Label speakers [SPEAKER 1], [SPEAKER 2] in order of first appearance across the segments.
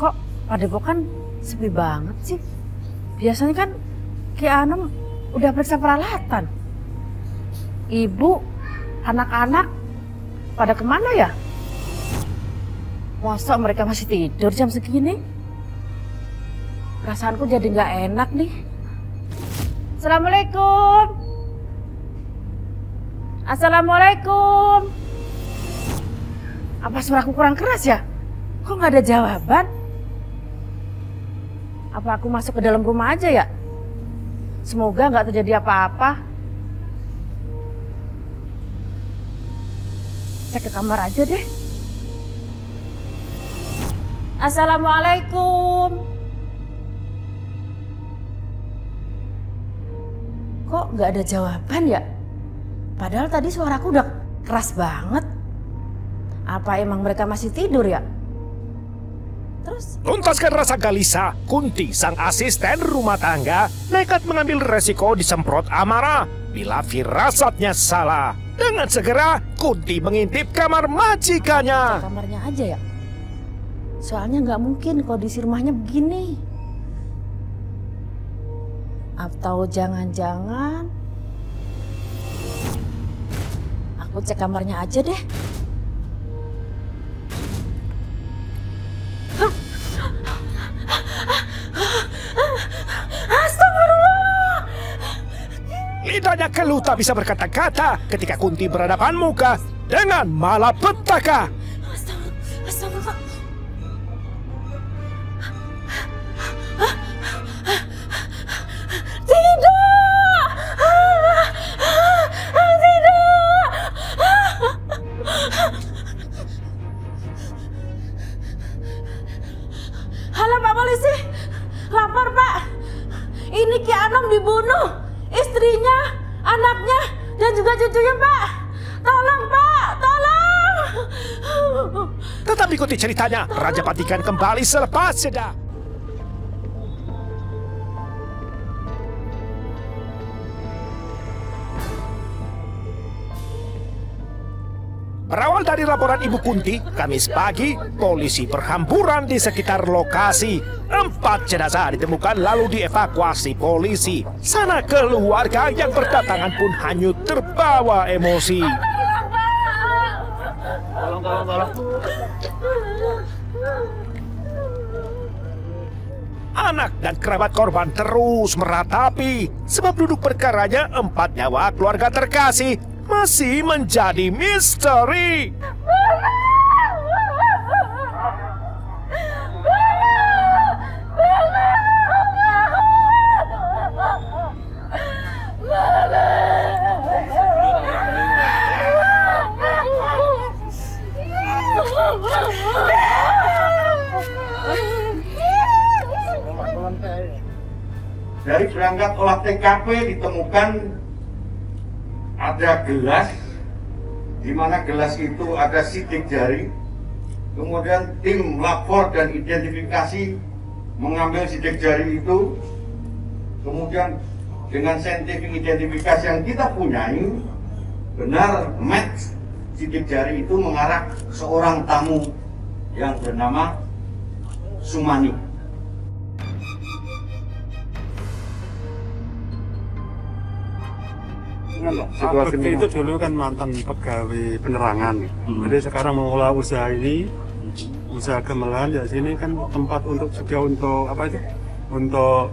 [SPEAKER 1] Kok padepokan sepi banget sih? Biasanya kan Ki Anom udah periksa peralatan. Ibu, anak-anak pada kemana ya? Masa mereka masih tidur jam segini? Perasaanku jadi nggak enak nih. Assalamualaikum. Assalamualaikum. Apa suaraku kurang keras ya? Kok nggak ada jawaban? Apa aku masuk ke dalam rumah aja ya? Semoga nggak terjadi apa-apa. Saya ke kamar aja deh. Assalamualaikum. Kok nggak ada jawaban ya? Padahal tadi suaraku udah keras banget. Apa emang mereka masih tidur ya? Terus?
[SPEAKER 2] Tuntaskan rasa gelisah, Kunti, sang asisten rumah tangga, nekat mengambil resiko disemprot amarah bila firasatnya salah. Dengan segera, Kunti mengintip kamar majikannya.
[SPEAKER 1] Kamarnya aja ya? Soalnya nggak mungkin kondisi rumahnya begini. Atau jangan-jangan aku cek kamarnya aja deh.
[SPEAKER 2] Lidahnya keluh tak bisa berkata-kata ketika Kunti berhadapan muka dengan malapetaka.
[SPEAKER 1] Astagfirullah. Tidak! Tidak! Halo Pak Polisi, lapor Pak. Ini Ki Anom dibunuh. Istrinya, anaknya, dan juga cucunya, Pak. Tolong, Pak, tolong.
[SPEAKER 2] Tetap ikuti ceritanya, Raja Patikan kembali selepas jeda. Berawal dari laporan Ibu Kunti, Kamis pagi, polisi berhamburan di sekitar lokasi. 4 jenazah ditemukan lalu dievakuasi polisi. Sana keluarga yang berdatangan pun hanyut terbawa emosi.
[SPEAKER 3] Tolong.
[SPEAKER 2] Anak dan kerabat korban terus meratapi, sebab duduk perkaranya 4 nyawa keluarga terkasih masih menjadi misteri.
[SPEAKER 3] Dari berangkat olah TKP ditemukan ada gelas, di mana gelas itu ada sidik jari. Kemudian tim lapor dan identifikasi mengambil sidik jari itu. Kemudian dengan saintifik identifikasi yang kita punyai, benar match sidik jari itu mengarah seorang tamu yang bernama Sumani.
[SPEAKER 4] Bekti itu dulu kan mantan pegawai penerangan, jadi sekarang mengelola usaha ini, usaha gamelan. Ya sini kan tempat untuk juga untuk apa itu, untuk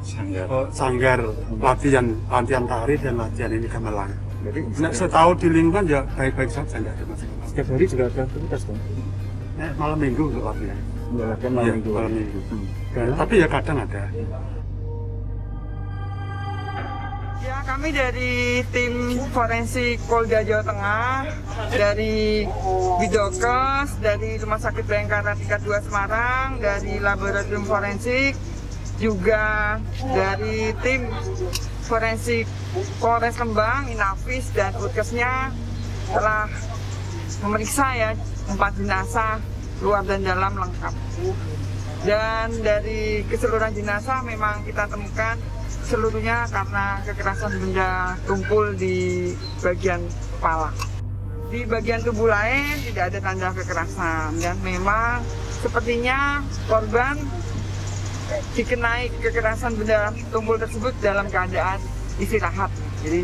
[SPEAKER 4] sanggar latihan tari dan latihan ini gamelan. Jadi setahu di lingkungan ya baik-baik saja, tidak ada masalah.
[SPEAKER 5] Setiap hari juga ada aktivitas dong?
[SPEAKER 4] Malam minggu untuk latihan.
[SPEAKER 5] Latihan malam minggu.
[SPEAKER 4] Malam minggu. Tapi ya kadang ada.
[SPEAKER 6] Ya, kami dari tim forensik Polda Jawa Tengah, dari Bidokes, dari Rumah Sakit Bayangkara tingkat 2 Semarang, dari Laboratorium Forensik, juga dari tim forensik Polres Lembang, Inavis, dan Utkesnya telah memeriksa ya 4 jenazah luar dan dalam lengkap. Dan dari keseluruhan jenazah memang kita temukan seluruhnya karena kekerasan benda tumpul di bagian kepala. Di bagian tubuh lain tidak ada tanda kekerasan dan memang sepertinya korban dikenai kekerasan benda tumpul tersebut dalam keadaan istirahat, jadi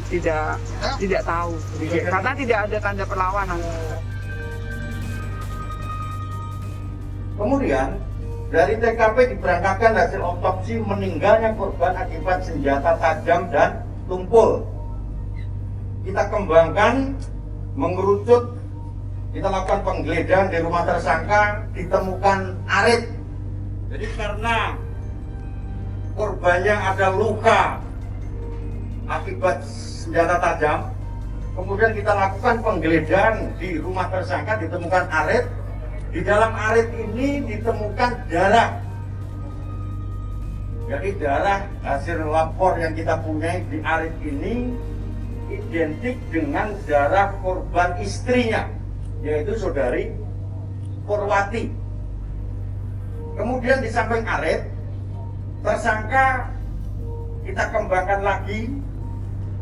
[SPEAKER 6] tidak tahu karena tidak ada tanda perlawanan.
[SPEAKER 3] Kemudian dari TKP diberangkatkan hasil otopsi meninggalnya korban akibat senjata tajam dan tumpul. Kita kembangkan, mengerucut, kita lakukan penggeledahan di rumah tersangka, ditemukan arit. Jadi karena korbannya ada luka akibat senjata tajam, kemudian kita lakukan penggeledahan di rumah tersangka, ditemukan arit. Di dalam arit ini ditemukan darah. Jadi darah hasil lapor yang kita punya di arit ini identik dengan darah korban istrinya, yaitu saudari Purwati. Kemudian di samping arit, tersangka kita kembangkan lagi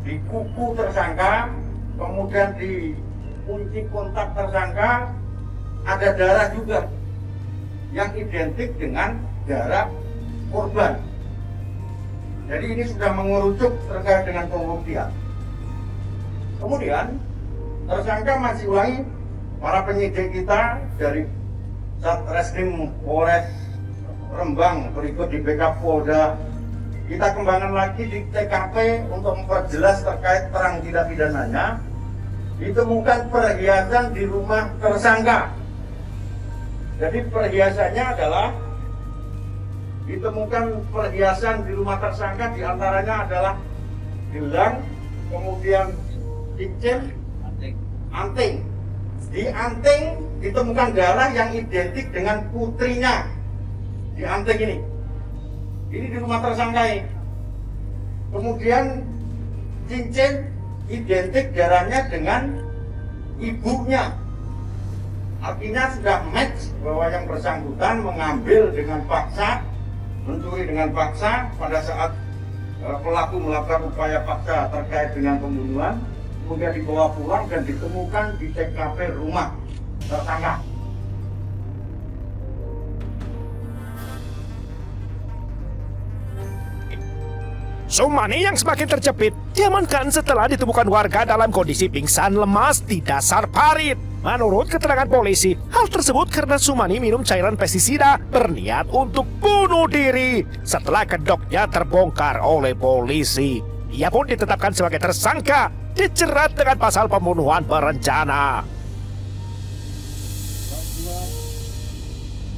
[SPEAKER 3] di kuku tersangka, kemudian di kunci kontak tersangka ada darah juga yang identik dengan darah korban. Jadi ini sudah mengerucut terkait dengan pembuktian. Kemudian tersangka masih ulangi, para penyidik kita dari Satreskrim Polres Rembang berikut di BK Polda, kita kembangkan lagi di TKP untuk memperjelas terkait terang tindak pidananya. Ditemukan perhiasan di rumah tersangka. Jadi perhiasannya adalah ditemukan perhiasan di rumah tersangka, diantaranya adalah gelang, kemudian cincin, anting. Di anting ditemukan darah yang identik dengan putrinya. Di anting ini di rumah tersangka ini. Kemudian cincin identik darahnya dengan ibunya. Artinya sudah match bahwa yang bersangkutan mengambil dengan paksa, mencuri dengan paksa pada saat pelaku melakukan upaya paksa terkait dengan pembunuhan, kemudian dibawa pulang dan ditemukan di TKP rumah tersangka.
[SPEAKER 2] Sumani yang semakin terjepit diamankan setelah ditemukan warga dalam kondisi pingsan lemas di dasar parit. Menurut keterangan polisi, hal tersebut karena Sumani minum cairan pestisida berniat untuk bunuh diri. Setelah kedoknya terbongkar oleh polisi, ia pun ditetapkan sebagai tersangka, dijerat dengan pasal pembunuhan berencana.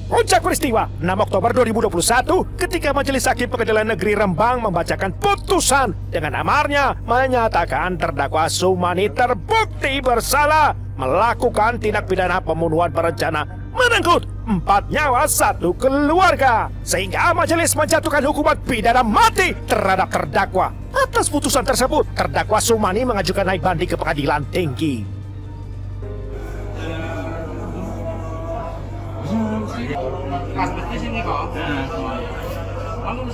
[SPEAKER 2] Puncak peristiwa 6 Oktober 2021 ketika Majelis Hakim Pengadilan Negeri Rembang membacakan putusan dengan amarnya menyatakan terdakwa Sumani terbukti bersalah melakukan tindak pidana pembunuhan berencana merenggut 4 nyawa 1 keluarga, sehingga majelis menjatuhkan hukuman pidana mati terhadap terdakwa. Atas putusan tersebut, terdakwa Sumani mengajukan naik banding ke pengadilan tinggi.
[SPEAKER 7] Allah